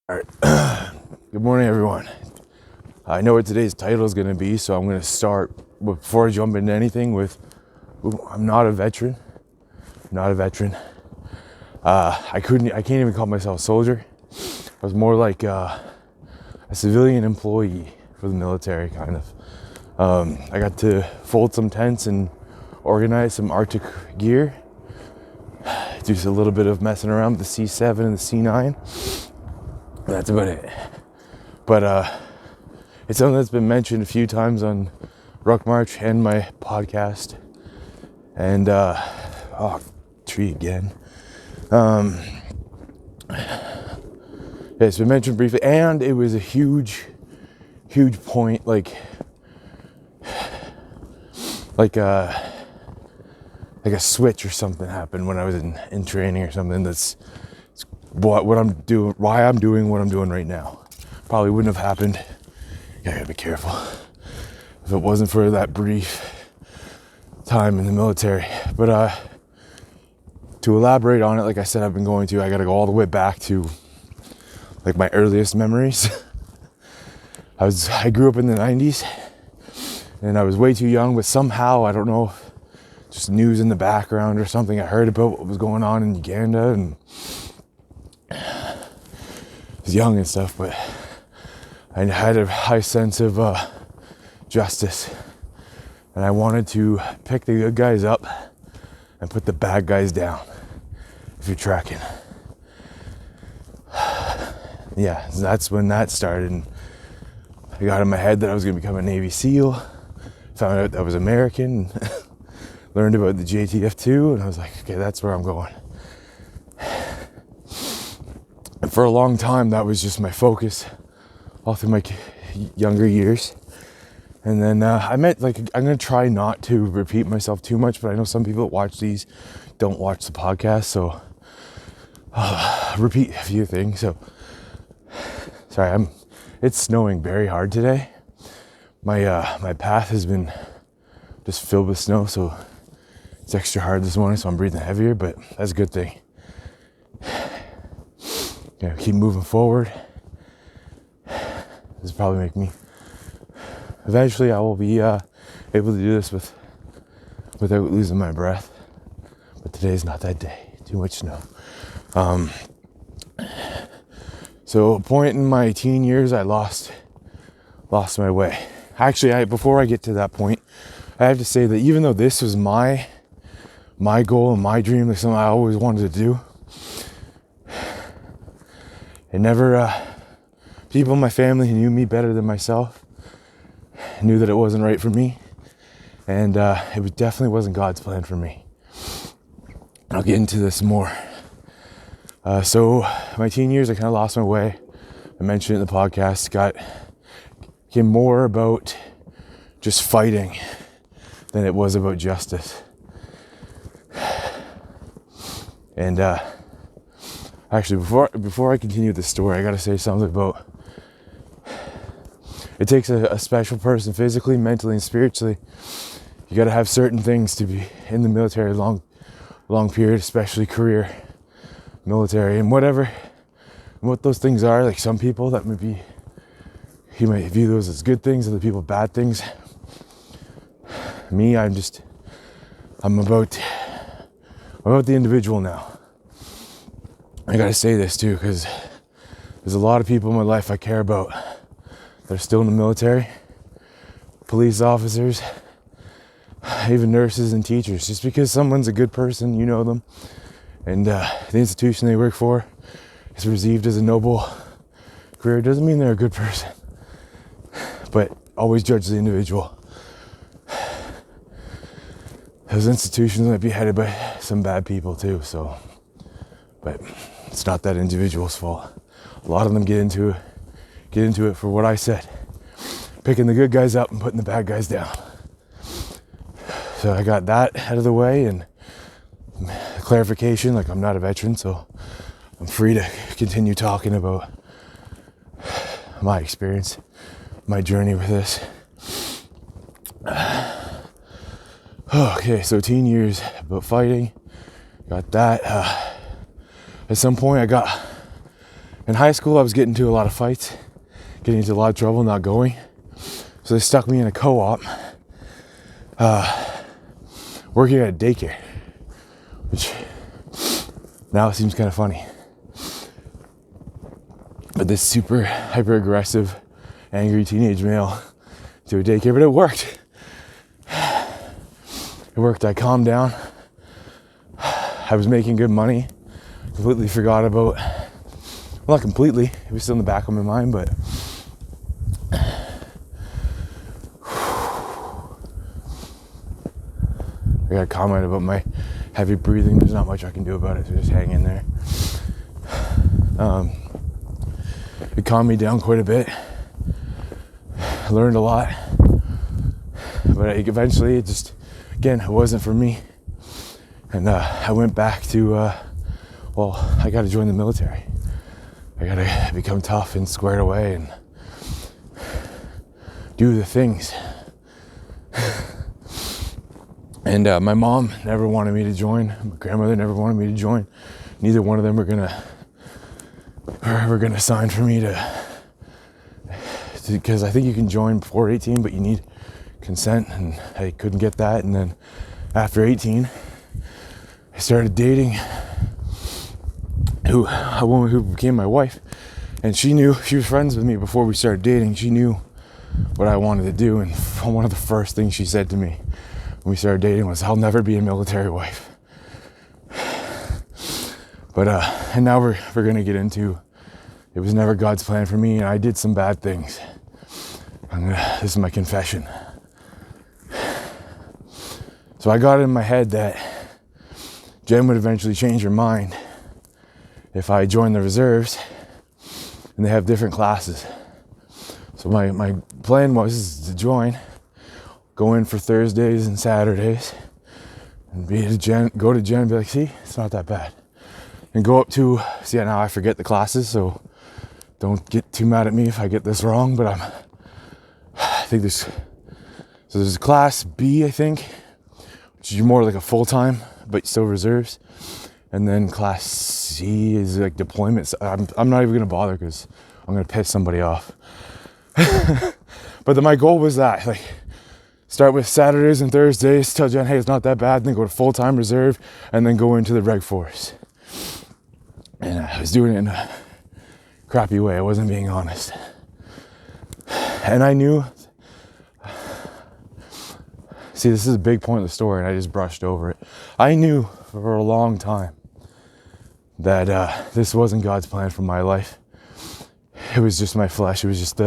All right. Good morning, everyone. I know what today's title is going to be, so I'm going to start before I jump into anything with I'm not a veteran. Not a veteran. I can't even call myself a soldier. I was more like a civilian employee for the military, kind of. I got to fold some tents and organize some Arctic gear. Do a little bit of messing around with the C.A.F and the C.A.F. That's about it. But it's something that's been mentioned a few times on Ruck March and my podcast. And tree again. It's been mentioned briefly, and it was a huge point, like a switch or something happened when I was in training or something. That's what I'm doing, why I'm doing what I'm doing right now. Probably wouldn't have happened. Yeah, I gotta be careful. If it wasn't for that brief time in the military. But to elaborate on it, like I said, I gotta go all the way back to like my earliest memories. I grew up in the 90s and I was way too young, but somehow, I don't know, just news in the background or something, I heard about what was going on in Uganda, and I was young and stuff, but I had a high sense of justice, and I wanted to pick the good guys up and put the bad guys down, if you're tracking. Yeah, that's when that started, and I got in my head that I was going to become a Navy SEAL, found out that I was American, learned about the JTF too, and I was like, okay, that's where I'm going. And for a long time, that was just my focus all through my younger years. And then I'm going to try not to repeat myself too much, but I know some people that watch these don't watch the podcast, so I'll repeat a few things. So, sorry, it's snowing very hard today. My path has been just filled with snow, so it's extra hard this morning, so I'm breathing heavier, but that's a good thing. Keep moving forward. This will probably make me... Eventually, I will be able to do this without losing my breath. But today's not that day. Too much snow. So a point in my teen years, I lost my way. Actually, before I get to that point, I have to say that even though this was my goal and my dream, like something I always wanted to do, it never... people in my family who knew me better than myself knew that it wasn't right for me, and it definitely wasn't God's plan for me. I'll get into this more. So my teen years, I kind of lost my way. I mentioned it in the podcast. Became more about just fighting than it was about justice. And actually, before I continue the story, I got to say something about. It takes a special person, physically, mentally, and spiritually. You got to have certain things to be in the military long period, especially career military, and what those things are. Like some people, that you might view those as good things, other people bad things. Me, I'm about the individual now. I got to say this too, because there's a lot of people in my life I care about that are still in the military, police officers, even nurses and teachers. Just because someone's a good person, you know them, and the institution they work for is perceived as a noble career, doesn't mean they're a good person. But always judge the individual. Those institutions might be headed by some bad people too, but it's not that individual's fault. A lot of them get into it for what I said, picking the good guys up and putting the bad guys down. So I got that out of the way, and clarification, like I'm not a veteran, so I'm free to continue talking about my experience, my journey with this. Okay, so teen years, about fighting, got that. At some point I got In high school, I was getting into a lot of fights, getting into a lot of trouble, not going. So they stuck me in a co-op, working at a daycare, which now seems kind of funny. But this super hyper aggressive, angry teenage male to a daycare, but it worked. It worked. I calmed down. I was making good money. Completely forgot about, well, not completely, it was still in the back of my mind, but I got a comment about my heavy breathing. There's not much I can do about it, so just hang in there. It calmed me down quite a bit. I learned a lot, but eventually it just, again, it wasn't for me. And I went back to, I got to join the military. I got to become tough and squared away and do the things. And my mom never wanted me to join. My grandmother never wanted me to join. Neither one of them were gonna sign for me to, because I think you can join before 18, but you need consent, and I couldn't get that. And then after 18, I started dating a woman who became my wife, and she was friends with me before we started dating. She knew what I wanted to do, and one of the first things she said to me when we started dating was, "I'll never be a military wife." But and now we're gonna get into, it was never God's plan for me, and I did some bad things. This is my confession. So I got it in my head that Jen would eventually change her mind if I joined the reserves, and they have different classes. So my plan was to join, go in for Thursdays and Saturdays, and go to Jen and be like, "See, it's not that bad." And go up to, see, now I forget the classes, so don't get too mad at me if I get this wrong, but I think there's class B, I think, which is more like a full-time, but still reserves. And then class C is like deployments. I'm not even gonna bother because I'm gonna piss somebody off. But my goal was that, like, start with Saturdays and Thursdays, tell Jen, hey, it's not that bad, then go to full-time reserve, and then go into the reg force. And I was doing it in a crappy way. I wasn't being honest. And I knew, see, this is a big point of the story, and I just brushed over it. I knew for a long time that this wasn't God's plan for my life. It was just my flesh. It was just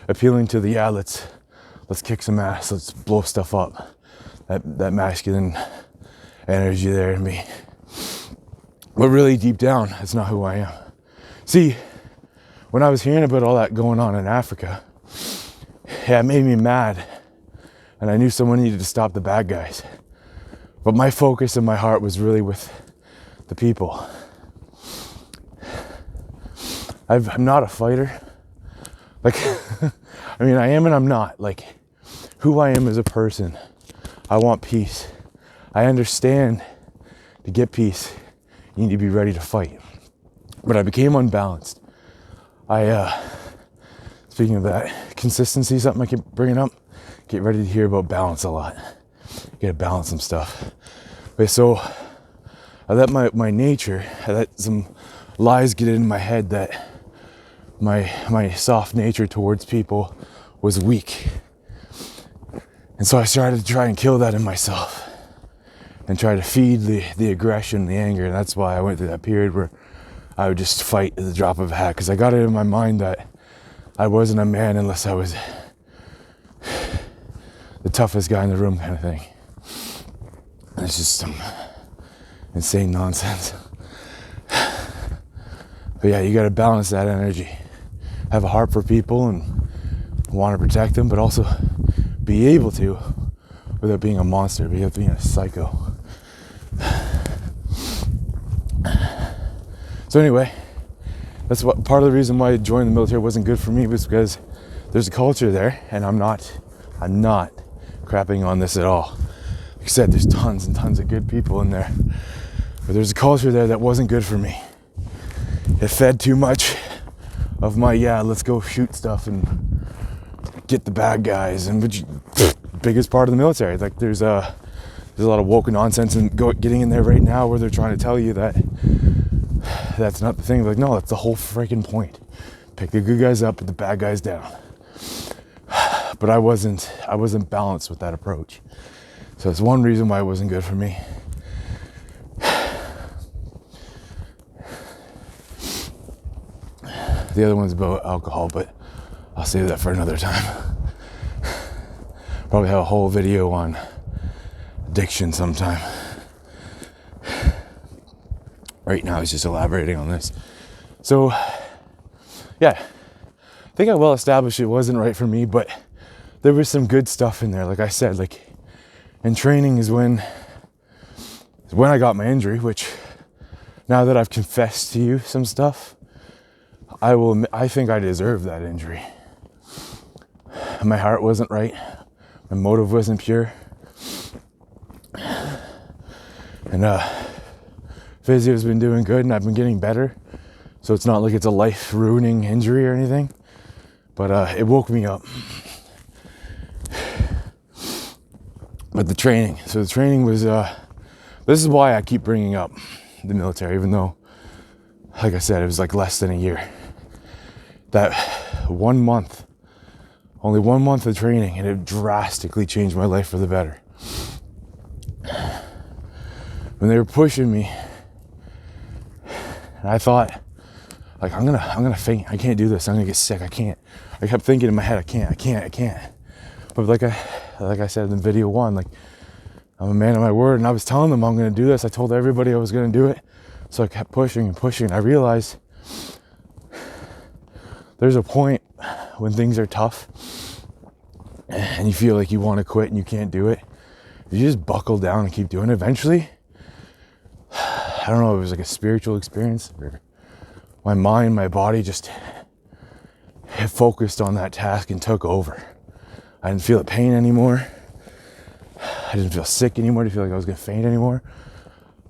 appealing to the, let's kick some ass, let's blow stuff up. That masculine energy there in me. But really deep down, that's not who I am. See, when I was hearing about all that going on in Africa, it made me mad. And I knew someone needed to stop the bad guys. But my focus and my heart was really with the people. I'm not a fighter. Like, I mean, I am and I'm not. Like, who I am as a person, I want peace. I understand to get peace, you need to be ready to fight. But I became unbalanced. Speaking of that, consistency is something I keep bringing up. Get ready to hear about balance a lot. You gotta balance some stuff. But so I let my nature, I let some lies get in my head that my soft nature towards people was weak. And so I started to try and kill that in myself and try to feed the aggression, the anger. And that's why I went through that period where I would just fight at the drop of a hat, because I got it in my mind that I wasn't a man unless I was the toughest guy in the room, kind of thing. And it's just some insane nonsense. But yeah, you got to balance that energy. Have a heart for people and want to protect them, but also be able to without being a monster, without being a psycho. So anyway, that's what part of the reason why joining the military wasn't good for me, was because there's a culture there, and I'm not crapping on this at all. Like I said, there's tons and tons of good people in there, but there's a culture there that wasn't good for me. It fed too much of my, yeah, let's go shoot stuff and get the bad guys, and which biggest part of the military. Like there's a lot of woke nonsense and getting in there right now where they're trying to tell you that that's not the thing. Like, no, that's the whole freaking point. Pick the good guys up, put the bad guys down. But I wasn't balanced with that approach. So it's one reason why it wasn't good for me. The other one's about alcohol, but I'll save that for another time. Probably have a whole video on addiction sometime. Right now, it's just elaborating on this. So, yeah, I think I well established it wasn't right for me, but there was some good stuff in there. Like I said, like, and training is when I got my injury, which now that I've confessed to you some stuff, I think I deserve that injury. My heart wasn't right. My motive wasn't pure. And physio's been doing good, and I've been getting better. So it's not like it's a life-ruining injury or anything. But it woke me up. But the training. So the training was, this is why I keep bringing up the military, even though, like I said, it was like less than a year. That 1 month, only 1 month of training, and it drastically changed my life for the better. When they were pushing me, I thought, like, I'm gonna faint. I can't do this. I'm gonna get sick. I can't. I kept thinking in my head, I can't. But like I said in video 1, like, I'm a man of my word, and I was telling them I'm gonna do this. I told everybody I was gonna do it. So I kept pushing and pushing. I realized there's a point when things are tough and you feel like you want to quit and you can't do it. You just buckle down and keep doing it. Eventually, I don't know, it was like a spiritual experience. My mind, my body just focused on that task and took over. I didn't feel the pain anymore. I didn't feel sick anymore. I didn't feel like I was going to faint anymore.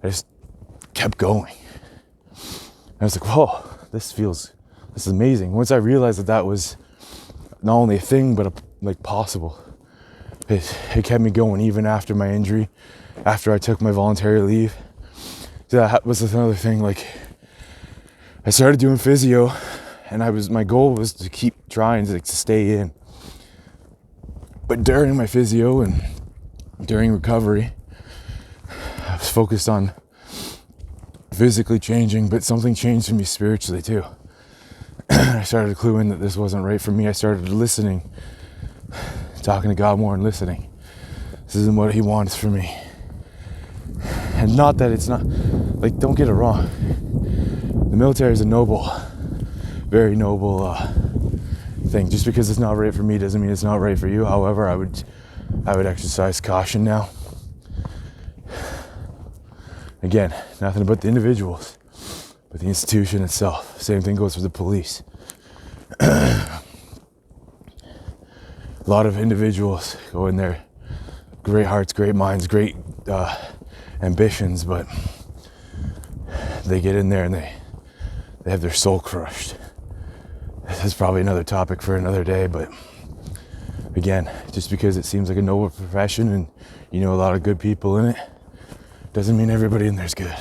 I just kept going. And I was like, whoa, this is amazing. Once I realized that was not only a thing, but like possible. It kept me going even after my injury, after I took my voluntary leave. So that was another thing. Like, I started doing physio, and my goal was to keep trying to stay in. But during my physio and during recovery, I was focused on physically changing, but something changed in me spiritually too. I started to clue in that this wasn't right for me. I started listening, talking to God more and listening. This isn't what He wants for me. And not that it's not, like, don't get it wrong. The military is a noble, very noble thing. Just because it's not right for me doesn't mean it's not right for you. However, I would exercise caution now. Again, nothing about the individuals, but the institution itself. Same thing goes for the police. A lot of individuals go in there, great hearts, great minds, great ambitions, but they get in there and they have their soul crushed. That's probably another topic for another day, but again, just because it seems like a noble profession and you know a lot of good people in it, doesn't mean everybody in there's good.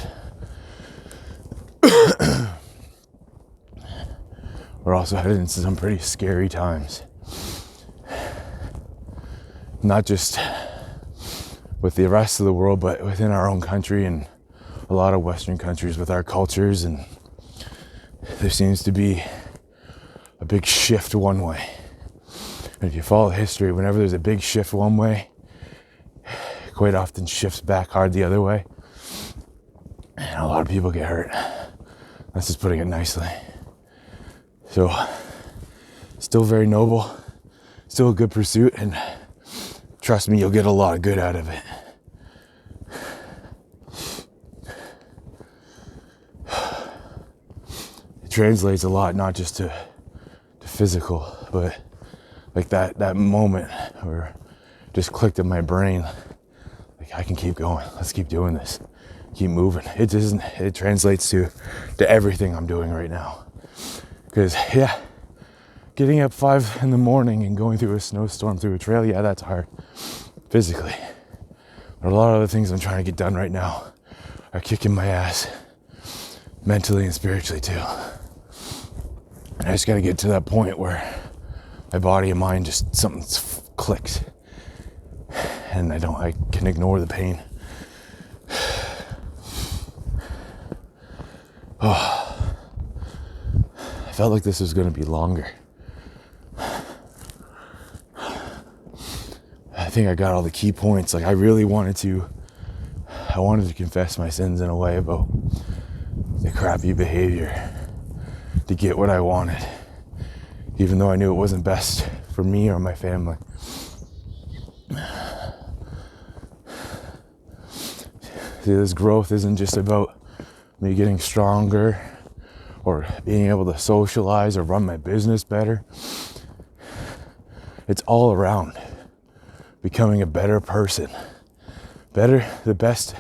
We're also headed into some pretty scary times. Not just with the rest of the world, but within our own country and a lot of Western countries with our cultures. And there seems to be a big shift one way. And if you follow history, whenever there's a big shift one way, it quite often shifts back hard the other way. And a lot of people get hurt. That's just putting it nicely. So, still very noble, still a good pursuit, and trust me, you'll get a lot of good out of it. It translates a lot, not just to physical, but like that moment where it just clicked in my brain. Like, I can keep going. Let's keep doing this. Keep moving. It translates to everything I'm doing right now. Because, yeah, getting up 5 in the morning and going through a snowstorm through a trail, yeah, that's hard physically. But a lot of other things I'm trying to get done right now are kicking my ass mentally and spiritually too. And I just got to get to that point where my body and mind just something clicks, and I can ignore the pain. Oh, I felt like this was going to be longer. I think I got all the key points. Like I wanted to confess my sins in a way about the crappy behavior to get what I wanted, even though I knew it wasn't best for me or my family. See, this growth isn't just about me getting stronger or being able to socialize or run my business better. It's all around becoming a better person. Better, the best,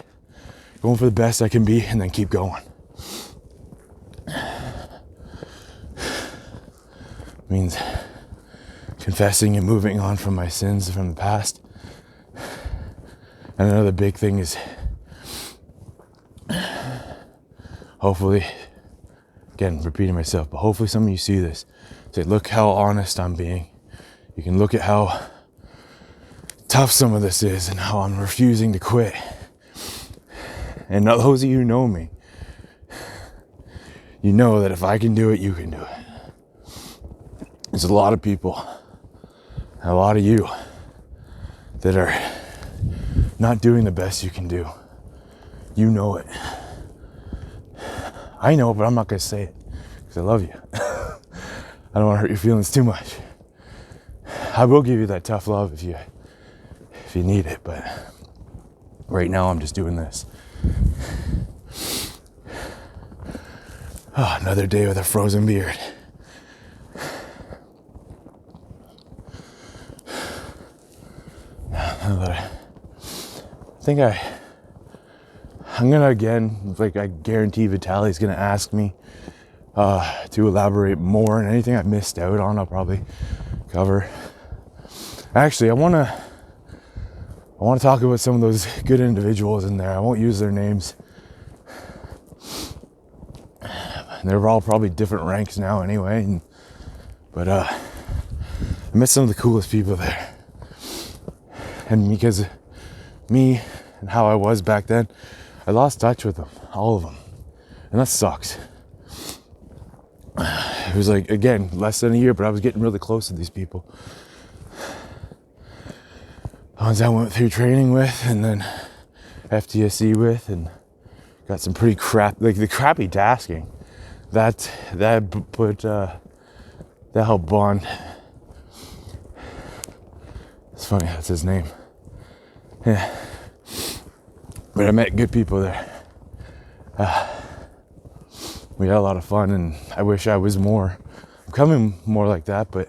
going for the best I can be, and then keep going. Means confessing and moving on from my sins from the past. And another big thing is hopefully, again, repeating myself, but hopefully some of you see this. Say, look how honest I'm being. You can look at how tough some of this is and how I'm refusing to quit. And those of you who know me, you know that if I can do it, you can do it. There's a lot of people, a lot of you that are not doing the best you can do. You know it. I know, but I'm not going to say it because I love you. I don't want to hurt your feelings too much. I will give you that tough love if you need it, but right now I'm just doing this. Oh, another day with a frozen beard. I think I'm gonna again, like I guarantee Vitaly's gonna ask me to elaborate more, and anything I missed out on I'll probably cover. Actually, I wanna talk about some of those good individuals in there. I won't use their names. They're all probably different ranks now anyway, but I met some of the coolest people there. And because of me and how I was back then, I lost touch with them, all of them. And that sucks. It was like, again, less than a year, but I was getting really close to these people. The ones I went through training with, and then FTSC with, and got some pretty like the crappy tasking. That helped bond. It's funny, that's his name. Yeah. But I met good people there. We had a lot of fun, and I wish I was more. I'm coming more like that, but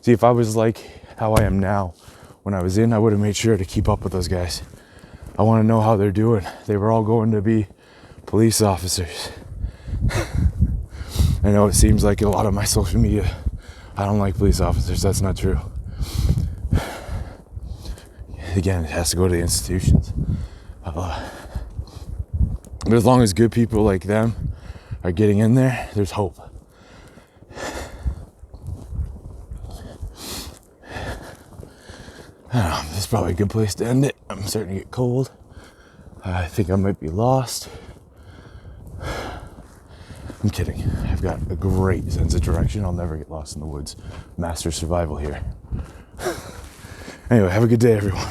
see, if I was like how I am now, when I was in, I would have made sure to keep up with those guys. I want to know how they're doing. They were all going to be police officers. I know it seems like a lot of my social media, I don't like police officers. That's not true. Again, it has to go to the institutions. But as long as good people like them are getting in there, there's hope. I don't know, this is probably a good place to end it. I'm starting to get cold. I think I might be lost. I'm kidding. I've got a great sense of direction. I'll never get lost in the woods. Master survival here. Anyway, have a good day, everyone.